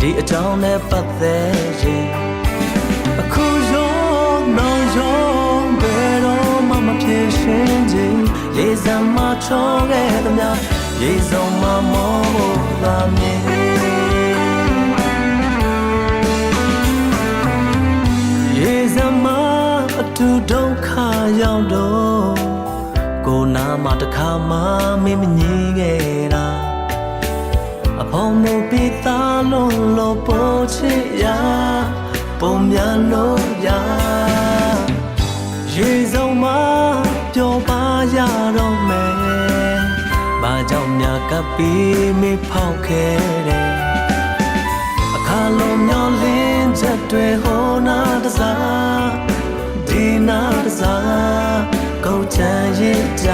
ဒီအကြောင်းနဲ့ပတ်သက်ရင်အခုရောနောက်ရောဘယ်တော့မှဖြေရှင်းခြင်းရေစံမချောခဲ့သမျှရေစုံမမောဖို့လာမြင်ရေစံမအတူဒုက္ခရောက်တော့ကိုနာမတစ်ခါမှမင်းမငြင်းခဲ့တာအဖော်မို့ပြီးသားလို့ပို့ချစ်ရပုံများလို့ရရေစုံမပျော်ပါရတော့မယ်ဘာကြောင့်များကပ်ပြီးမဖောက်ခဲ့တယ်အခါလုံးမျောလင်းချက်တွေဟိုနာတစားဒီနာတစားကိုချမ်းရစ်ကြ